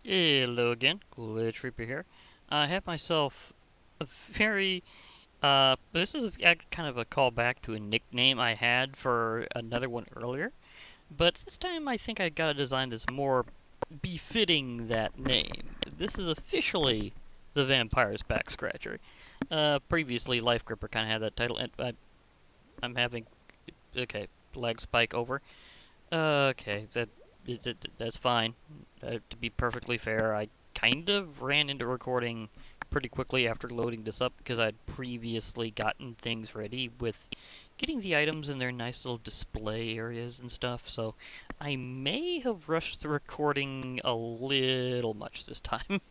Hello again, Glitch Reaper here. I have myself a very, this is kind of a callback to a nickname I had for another one earlier, but this time I think I got a design that's more befitting that name. This is officially the Vampire's Backscratcher. Previously, Life Gripper kind of had that title, and I'm having, okay, lag spike over. Okay, that's fine. To be perfectly fair, I kind of ran into recording pretty quickly after loading this up because I'd previously gotten things ready with getting the items in their nice little display areas and stuff, so I may have rushed the recording a little much this time.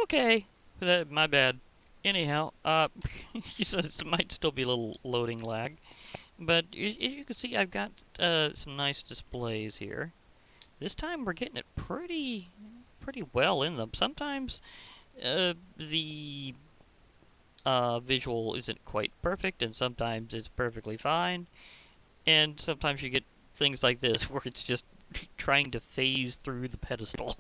Okay, my bad. Anyhow, he says it might still be a little loading lag. But as you can see, I've got some nice displays here. This time we're getting it pretty well in them. Sometimes the visual isn't quite perfect, and sometimes it's perfectly fine. And sometimes you get things like this where it's just trying to phase through the pedestal.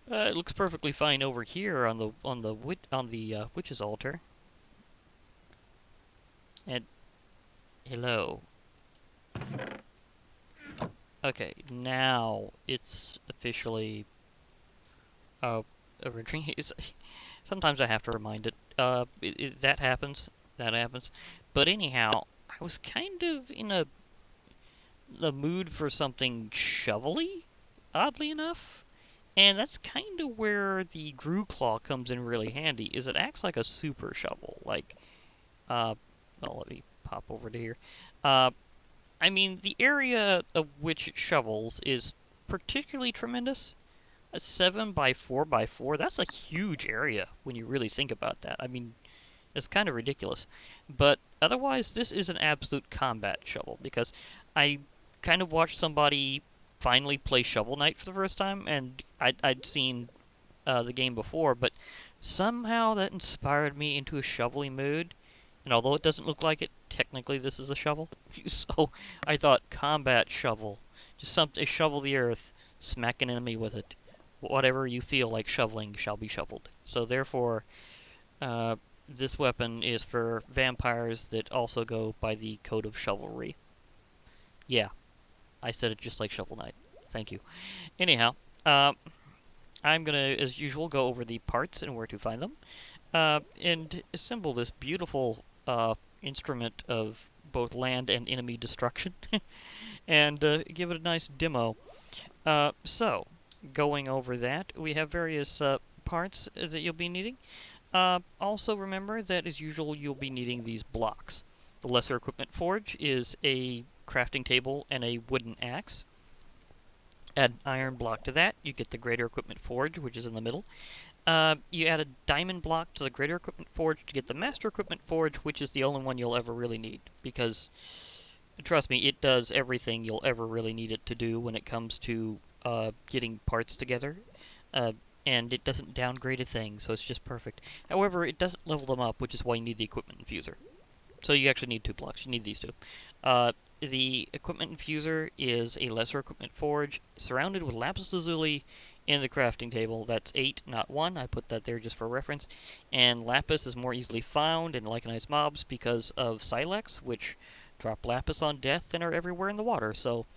It looks perfectly fine over here on the witch's altar. And hello. Okay, now it's officially a retreat. Sometimes I have to remind it. That happens. That happens. But anyhow, I was kind of in the mood for something shovelly, oddly enough. And that's kind of where the Grew Claw comes in really handy. Is it acts like a super shovel. Like, well, let me pop over to here. Uh, I mean, the area of which it shovels is particularly tremendous. A 7 by 4 by 4, that's a huge area when you really think about that. I mean, it's kind of ridiculous. But otherwise, this is an absolute combat shovel because I kind of watched somebody finally play Shovel Knight for the first time, and I'd seen the game before, but somehow that inspired me into a shovelly mood. And although it doesn't look like it, technically this is a shovel. So I thought combat shovel, just something shovel the earth, smack an enemy with it. Whatever you feel like shoveling shall be shoveled. So therefore, uh, this weapon is for vampires that also go by the code of chivalry. Yeah, I said it just like Shovel Knight. Thank you. Anyhow, uh, I'm gonna, as usual, go over the parts and where to find them, and assemble this beautiful instrument of both land and enemy destruction, and give it a nice demo. So, going over that, we have various parts that you'll be needing. Also remember that as usual you'll be needing these blocks. The Lesser Equipment Forge is a crafting table and a wooden axe. Add an iron block to that, you get the Greater Equipment Forge, which is in the middle. You add a diamond block to the Greater Equipment Forge to get the Master Equipment Forge, which is the only one you'll ever really need. Because, trust me, it does everything you'll ever really need it to do when it comes to getting parts together. Uh, and it doesn't downgrade a thing, so it's just perfect. However, it doesn't level them up, which is why you need the Equipment Infuser. So you actually need two blocks. You need these two. The Equipment Infuser is a Lesser Equipment Forge surrounded with lapis lazuli in the crafting table. That's 8, not 1. I put that there just for reference. And lapis is more easily found in Lycanite mobs because of Silex, which drop lapis on death and are everywhere in the water. So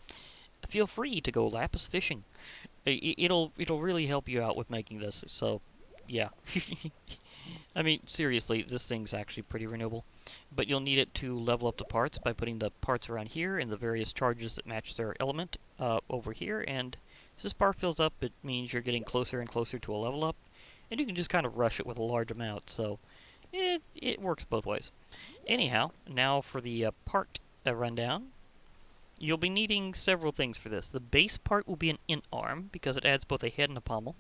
feel free to go lapis fishing. It'll really help you out with making this. So yeah. I mean, seriously, this thing's actually pretty renewable. But you'll need it to level up the parts by putting the parts around here and the various charges that match their element over here. And as this part fills up, it means you're getting closer and closer to a level up. And you can just kind of rush it with a large amount, so it works both ways. Anyhow, now for the part rundown. You'll be needing several things for this. The base part will be an int arm, because it adds both a head and a pommel.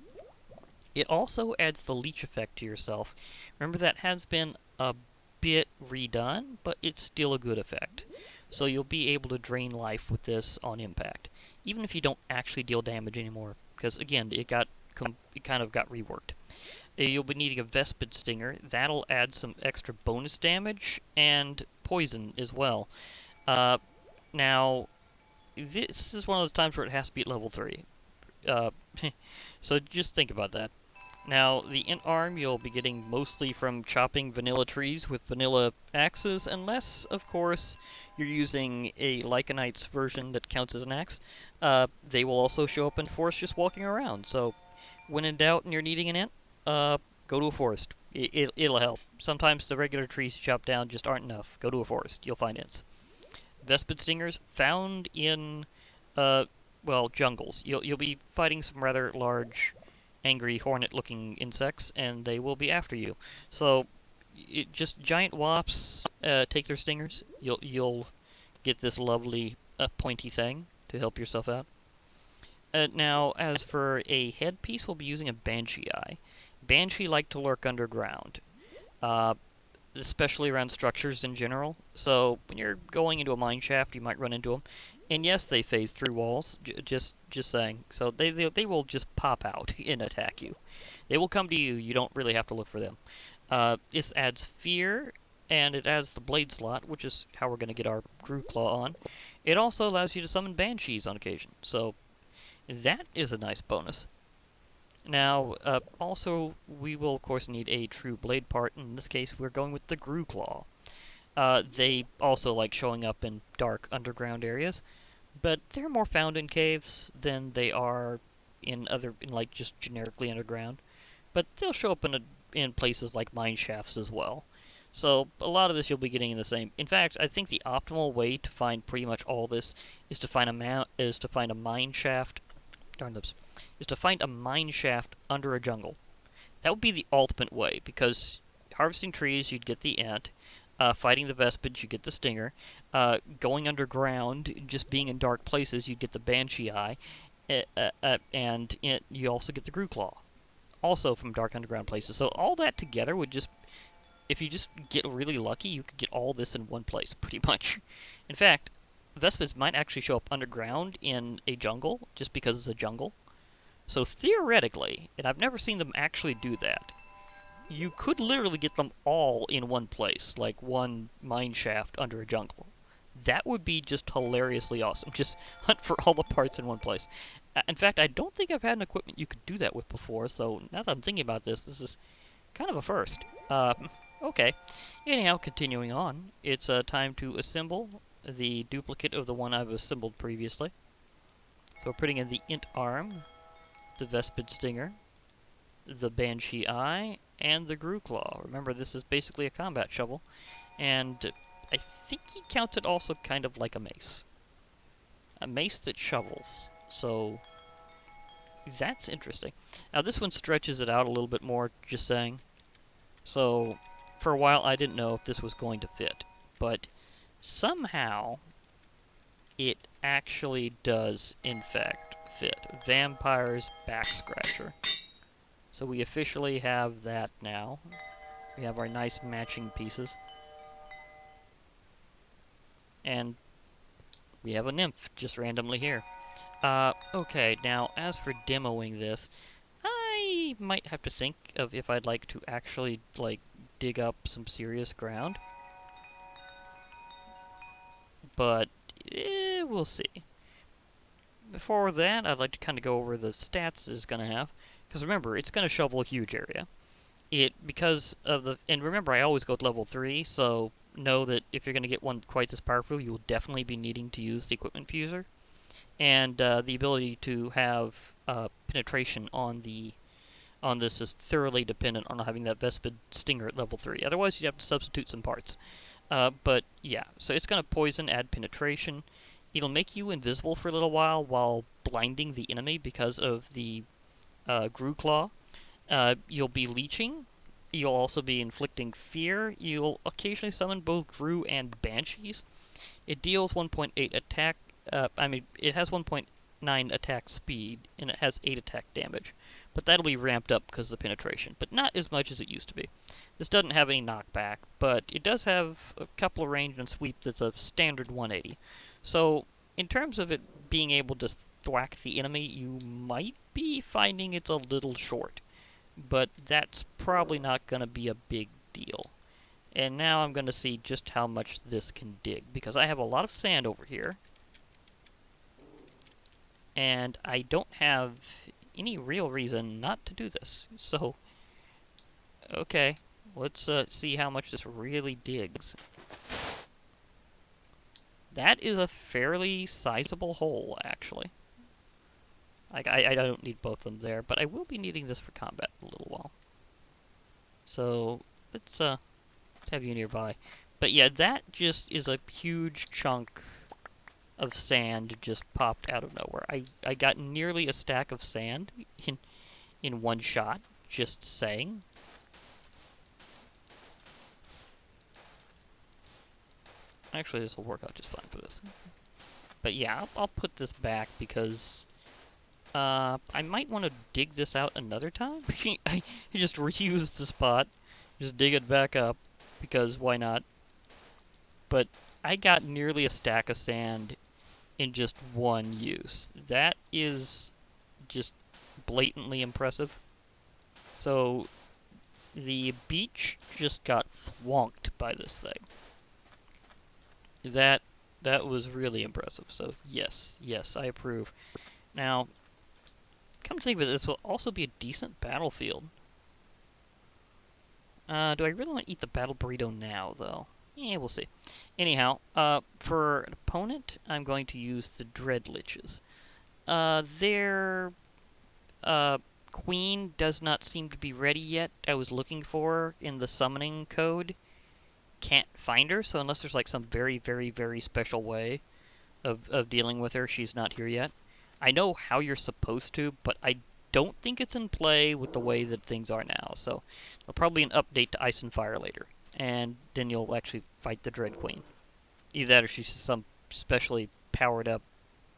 It also adds the leech effect to yourself. Remember, that has been a bit redone, but it's still a good effect. So you'll be able to drain life with this on impact, even if you don't actually deal damage anymore, because again, it kind of got reworked. You'll be needing a Vespid Stinger. That'll add some extra bonus damage and poison as well. Now, this is one of those times where it has to be at level 3. So just think about that. Now, the int arm you'll be getting mostly from chopping vanilla trees with vanilla axes, unless, of course, you're using a Lycanites version that counts as an axe. They will also show up in forest just walking around, so when in doubt and you're needing an int, go to a forest. It'll help. Sometimes the regular trees you chop down just aren't enough. Go to a forest. You'll find ints. Vespid Stingers found in, well, jungles. You'll be fighting some rather large, angry hornet-looking insects, and they will be after you. So, just giant wasps take their stingers. You'll get this lovely pointy thing to help yourself out. Now, as for a headpiece, we'll be using a banshee eye. Banshee like to lurk underground. Especially around structures in general. So when you're going into a mine shaft, you might run into them. And yes, they phase through walls. Just saying. So they will just pop out and attack you. They will come to you. You don't really have to look for them. This adds fear, and it adds the blade slot, which is how we're going to get our Grew Claw on. It also allows you to summon banshees on occasion. So that is a nice bonus. Now, also, we will, of course, need a true blade part. In this case, we're going with the Grew Claw. They also like showing up in dark underground areas, but they're more found in caves than they are in like, just generically underground. But they'll show up in places like mine shafts as well. So, a lot of this you'll be getting in the same. In fact, I think the optimal way to find pretty much all this is to find a mine shaft. Darn lips. Is to find a mine shaft under a jungle. That would be the ultimate way, because harvesting trees, you'd get the ant. Fighting the Vespids, you get the stinger. Going underground, just being in dark places, you'd get the banshee eye. And you also get the Grew Claw. Also from dark underground places. So all that together would just... If you just get really lucky, you could get all this in one place, pretty much. In fact, Vespids might actually show up underground in a jungle, just because it's a jungle. So theoretically, and I've never seen them actually do that, you could literally get them all in one place, like one mine shaft under a jungle. That would be just hilariously awesome. Just hunt for all the parts in one place. In fact, I don't think I've had an equipment you could do that with before, so now that I'm thinking about this, this is kind of a first. Okay. Anyhow, continuing on, it's time to assemble the duplicate of the one I've assembled previously. So we're putting in the int arm, the Vespid Stinger, the Banshee Eye, and the Grew Claw. Remember, this is basically a combat shovel, and I think he counts it also kind of like a mace. A mace that shovels, so that's interesting. Now this one stretches it out a little bit more, just saying. So, for a while I didn't know if this was going to fit, but somehow it actually does, in fact, fit. Vampire's Backscratcher. So we officially have that now. We have our nice matching pieces. And we have a nymph just randomly here. Okay, now as for demoing this, I might have to think of if I'd like to actually, like, dig up some serious ground. But, we'll see. Before that, I'd like to kind of go over the stats it's going to have. Because remember, it's going to shovel a huge area. Because of the... And remember, I always go to level 3, so know that if you're going to get one quite this powerful, you will definitely be needing to use the equipment fuser. And the ability to have penetration on this is thoroughly dependent on having that Vespid Stinger at level 3. Otherwise, you'd have to substitute some parts. But, yeah, so it's going to poison, add penetration. It'll make you invisible for a little while blinding the enemy because of the Grew Claw. You'll be leeching. You'll also be inflicting fear. You'll occasionally summon both Grew and Banshees. It deals 1.8 attack. It has 1.9 attack speed, and it has 8 attack damage. But that'll be ramped up because of the penetration, but not as much as it used to be. This doesn't have any knockback, but it does have a couple of range and sweep that's a standard 180. So, in terms of it being able to thwack the enemy, you might be finding it's a little short. But that's probably not going to be a big deal. And now I'm going to see just how much this can dig, because I have a lot of sand over here. and I don't have any real reason not to do this. So, okay, let's see how much this really digs. That is a fairly sizable hole, actually. I don't need both of them there, but I will be needing this for combat in a little while. So, let's have you nearby. But yeah, that just is a huge chunk of sand just popped out of nowhere. I got nearly a stack of sand in one shot, just saying. Actually, this will work out just fine for this. But yeah, I'll put this back because I might want to dig this out another time. I just reuse the spot, just dig it back up, because why not? But I got nearly a stack of sand in just one use. That is just blatantly impressive. So the beach just got thwonked by this thing. That was really impressive. So yes, I approve. Now, come to think of it, this will also be a decent battlefield. Do I really want to eat the battle burrito now, though? Yeah, we'll see. Anyhow, for an opponent, I'm going to use the Dreadliches. Their queen does not seem to be ready yet. I was looking for her in the summoning code. Can't find her, so unless there's like some very, very, very special way of dealing with her, she's not here yet. I know how you're supposed to, but I don't think it's in play with the way that things are now. So there'll probably be an update to Ice and Fire later, and then you'll actually fight the Dread Queen. Either that or she's some specially powered up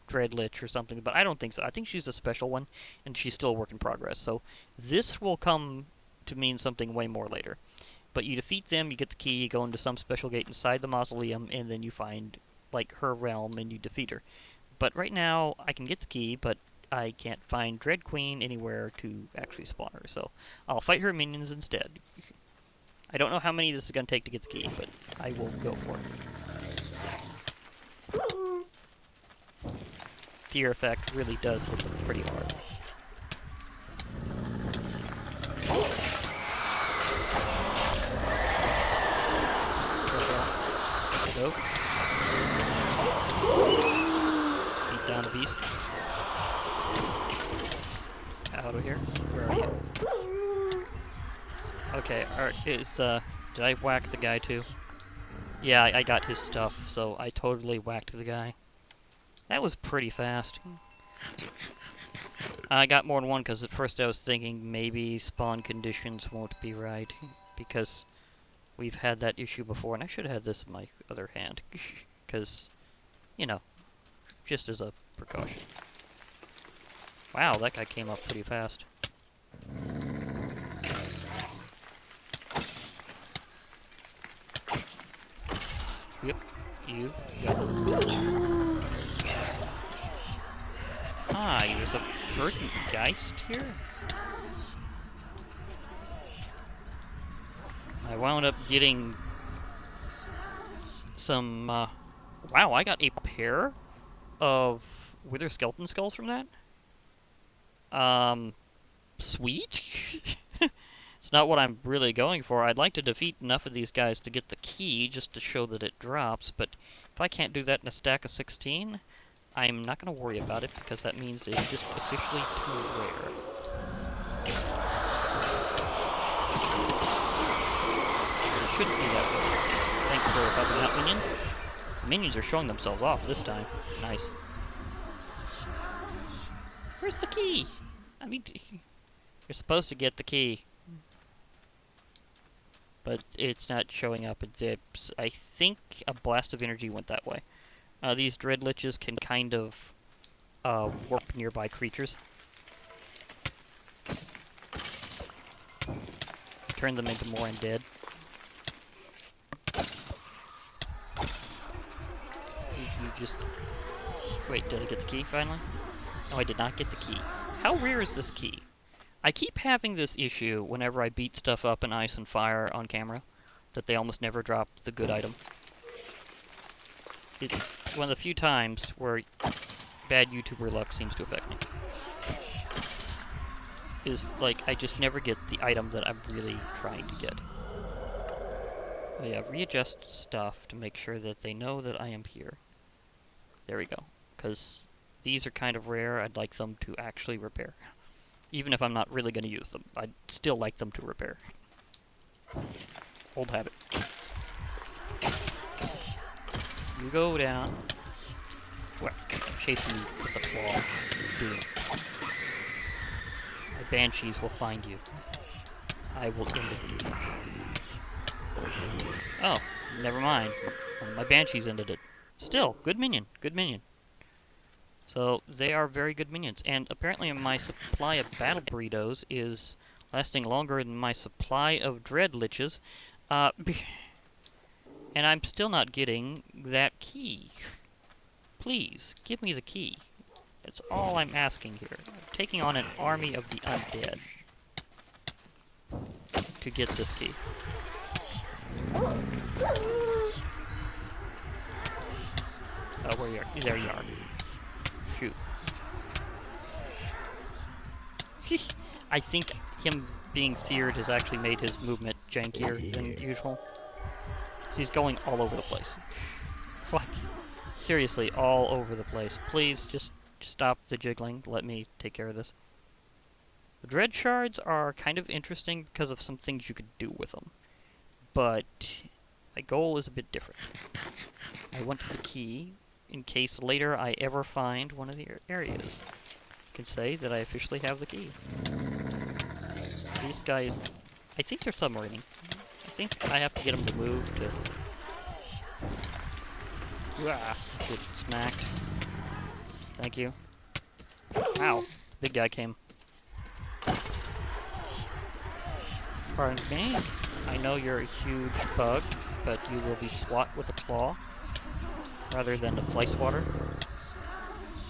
Dreadlich or something, but I don't think so. I think she's a special one, and she's still a work in progress. So this will come to mean something way more later. But you defeat them, you get the key, you go into some special gate inside the mausoleum, and then you find, like, her realm, and you defeat her. But right now, I can get the key, but I can't find Dread Queen anywhere to actually spawn her, so I'll fight her minions instead. I don't know how many this is going to take to get the key, but I will go for it. Fear effect really does hit them pretty hard. Go. Beat down the beast. Out of here. Where are you? Okay, alright, did I whack the guy too? Yeah, I got his stuff, so I totally whacked the guy. That was pretty fast. I got more than one because at first I was thinking maybe spawn conditions won't be right, because we've had that issue before, and I should have had this in my other hand, because, you know, just as a precaution. Wow, that guy came up pretty fast. Yep, you got it. Ah, there's a verdant geist here? I wound up getting some, wow, I got a pair of Wither Skeleton Skulls from that? Sweet? It's not what I'm really going for. I'd like to defeat enough of these guys to get the key, just to show that it drops, but if I can't do that in a stack of 16, I'm not going to worry about it, because that means it's just officially too rare. It shouldn't be that way. Thanks for helping out, minions. The minions are showing themselves off this time. Nice. Where's the key? I mean, you're supposed to get the key, but it's not showing up. I think a blast of energy went that way. These Dreadliches can kind of warp nearby creatures. Turn them into more undead. You just... Wait, did I get the key finally? No, I did not get the key. How rare is this key? I keep having this issue whenever I beat stuff up in Ice and Fire on camera, that they almost never drop the good item. It's one of the few times where bad YouTuber luck seems to affect me. Is, like, I just never get the item that I'm really trying to get. Oh yeah, readjust stuff to make sure that they know that I am here. There we go. Because these are kind of rare, I'd like them to actually repair. Even if I'm not really going to use them, I'd still like them to repair. Old habit. You go down. Well, I'm chasing you with the claw. Doom. My banshees will find you. I will end it. Oh, never mind. My banshees ended it. Still, good minion. Good minion. So, they are very good minions. And apparently my supply of battle burritos is lasting longer than my supply of dread liches. And I'm still not getting that key. Please, give me the key. That's all I'm asking here. I'm taking on an army of the undead to get this key. Oh, where you are? There you are. Shoot. I think him being feared has actually made his movement jankier than usual. So he's going all over the place. Like, seriously, all over the place. Please, just stop the jiggling. Let me take care of this. The dread shards are kind of interesting because of some things you could do with them. But my goal is a bit different. I want the key in case later I ever find one of the areas. I can say that I officially have the key. These guys, I think they're submarining. I think I have to get them to move to... Get smacked. Thank you. Ow, the big guy came. Pardon me. I know you're a huge bug, but you will be swat with a claw rather than a fly swatter.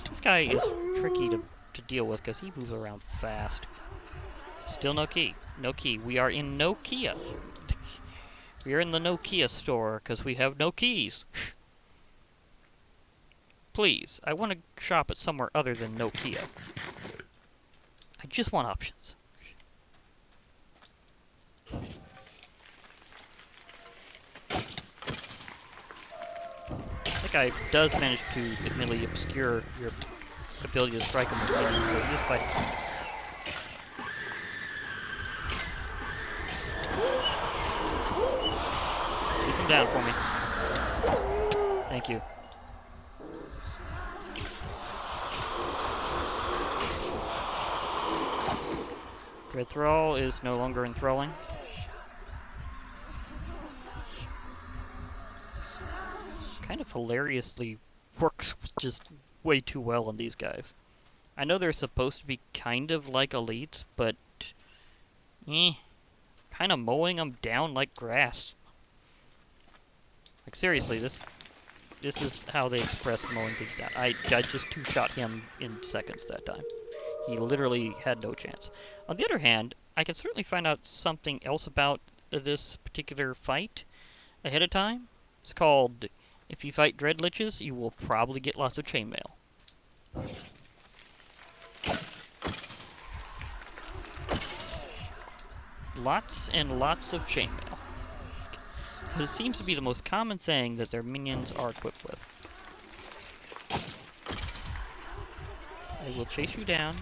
This guy is tricky to deal with because he moves around fast. Still no key. No key. We are in Nokia. We are in the Nokia store because we have no keys. Please, I want to shop at somewhere other than Nokia. I just want options. That guy does manage to admittedly obscure your ability to strike him with lightning, so he is fighting something. Place him down for me. Thank you. Dread Thrall is no longer enthralling. Kind of hilariously works just way too well on these guys. I know they're supposed to be kind of like elites, but kind of mowing them down like grass. Like seriously, this is how they express mowing things down. I just two-shot him in seconds that time. He literally had no chance. On the other hand, I can certainly find out something else about this particular fight ahead of time. It's called, if you fight dread liches, you will probably get lots of chainmail. Lots and lots of chainmail. This seems to be the most common thing that their minions are equipped with. I will chase you down.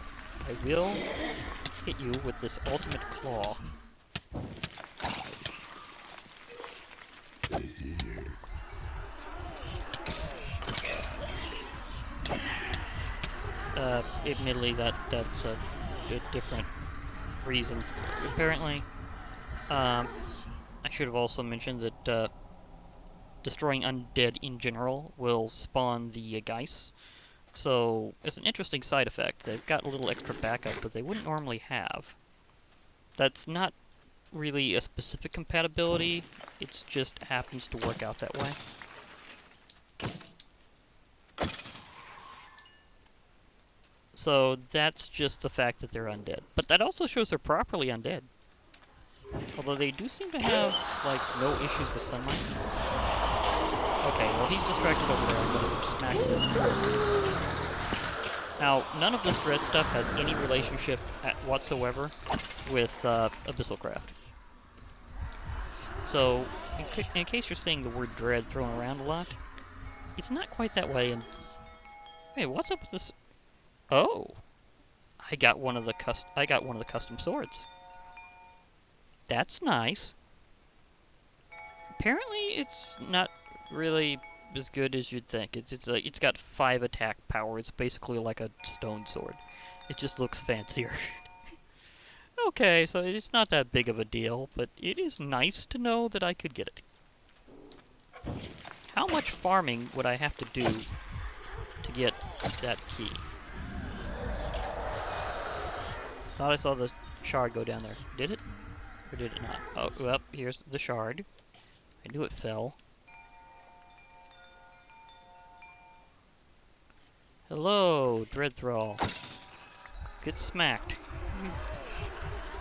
I will hit you with this ultimate claw. Admittedly, that's a different reason. Apparently, I should have also mentioned that destroying undead in general will spawn the Geist. So, it's an interesting side effect. They've got a little extra backup that they wouldn't normally have. That's not really a specific compatibility, it just happens to work out that way. So, that's just the fact that they're undead. But that also shows they're properly undead. Although they do seem to have, like, no issues with sunlight. Okay, well he's distracted over there. I'm gonna smack this. Now, none of this dread stuff has any relationship whatsoever with Abyssal Craft. So, in case you're seeing the word dread thrown around a lot, it's not quite that way. And hey, what's up with this? Oh, I got one of the custom swords. That's nice. Apparently, it's not really as good as you'd think. It's got 5 attack power. It's basically like a stone sword. It just looks fancier. Okay, so it's not that big of a deal, but it is nice to know that I could get it. How much farming would I have to do to get that key? Thought I saw the shard go down there. Did it? Or did it not? Oh, well, here's the shard. I knew it fell. Hello, Dread Thrall. Get smacked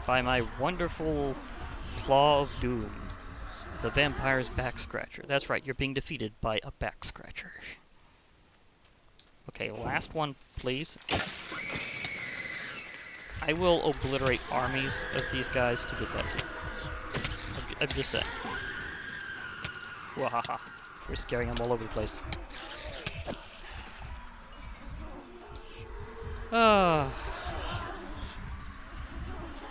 by my wonderful Claw of Doom, the vampire's Backscratcher. That's right, you're being defeated by a Backscratcher. Okay, last one, please. I will obliterate armies of these guys to get that key. I'm just saying. Wahaha. We're scaring them all over the place.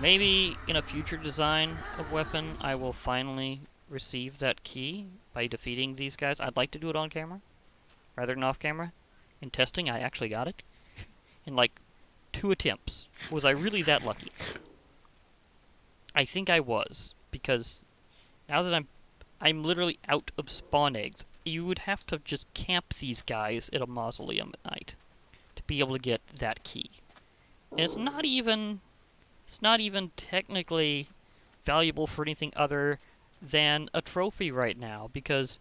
Maybe in a future design of weapon, I will finally receive that key by defeating these guys. I'd like to do it on camera, rather than off camera. In testing, I actually got it. In like 2 attempts. Was I really that lucky? I think I was, because now that I'm literally out of spawn eggs. You would have to just camp these guys at a mausoleum at night to be able to get that key. And it's not even technically valuable for anything other than a trophy right now, because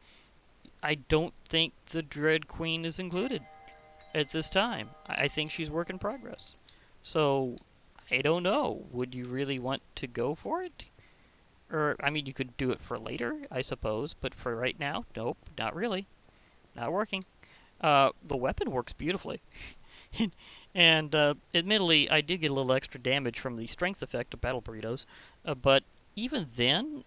I don't think the Dread Queen is included at this time. I think she's work in progress. So, I don't know. Would you really want to go for it? Or, I mean, you could do it for later, I suppose, but for right now, nope, not really. Not working. The weapon works beautifully. And, admittedly, I did get a little extra damage from the strength effect of Battle Burritos, but even then,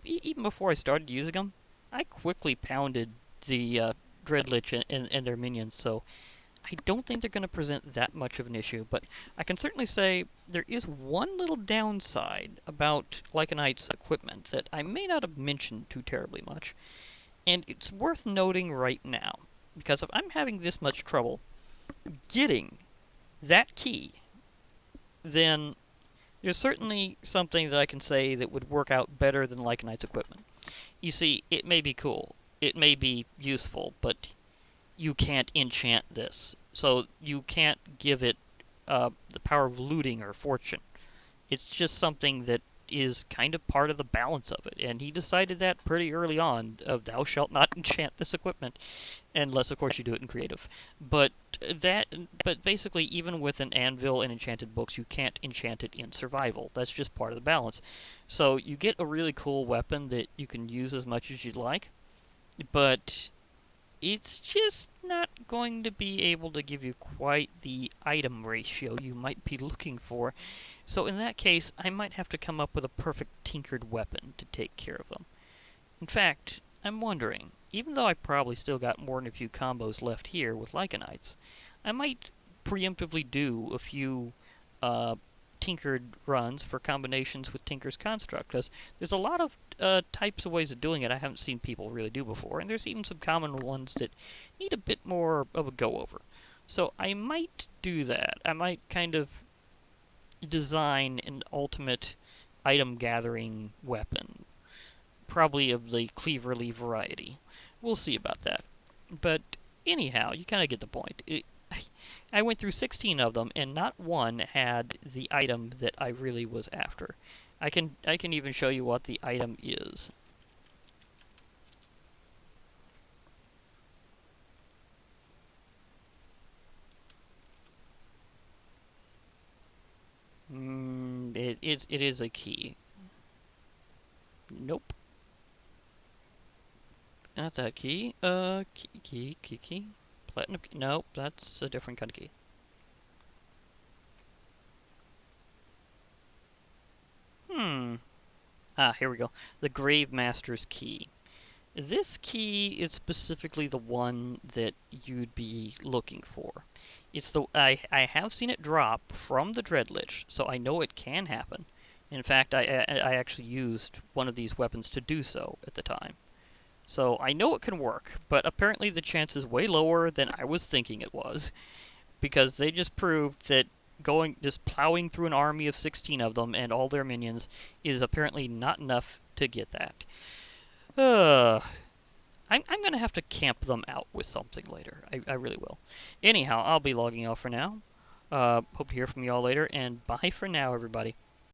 even before I started using them, I quickly pounded the Dreadlich and their minions, so I don't think they're going to present that much of an issue, but I can certainly say there is one little downside about Lycanites' equipment that I may not have mentioned too terribly much, and it's worth noting right now, because if I'm having this much trouble getting that key, then there's certainly something that I can say that would work out better than Lycanite's equipment. You see, it may be cool, it may be useful, but you can't enchant this. So you can't give it the power of looting or fortune. It's just something that is kind of part of the balance of it. And he decided that pretty early on, of thou shalt not enchant this equipment, unless of course you do it in creative. But basically, even with an anvil and enchanted books, you can't enchant it in survival. That's just part of the balance. So you get a really cool weapon that you can use as much as you'd like, but it's just not going to be able to give you quite the item ratio you might be looking for. So in that case, I might have to come up with a perfect tinkered weapon to take care of them. In fact, I'm wondering, even though I probably still got more than a few combos left here with Lycanites, I might preemptively do a few tinkered runs for combinations with Tinker's Construct, because there's a lot of types of ways of doing it I haven't seen people really do before, and there's even some common ones that need a bit more of a go-over. So I might do that. I might kind of design an ultimate item-gathering weapon, probably of the Cleaverly variety. We'll see about that. But anyhow, you kind of get the point. I went through 16 of them, and not one had the item that I really was after. I can even show you what the item is. It is a key. Nope. Not that key. Key. Platinum key. Nope, that's a different kind of key. Here we go. The Grave Master's Key. This key is specifically the one that you'd be looking for. It's the I have seen it drop from the Dreadlich, so I know it can happen. In fact, I actually used one of these weapons to do so at the time. So I know it can work, but apparently the chance is way lower than I was thinking it was, because they just proved that just plowing through an army of 16 of them and all their minions is apparently not enough to get that. I'm going to have to camp them out with something later. I really will. Anyhow, I'll be logging off for now. Hope to hear from you all later, and bye for now, everybody.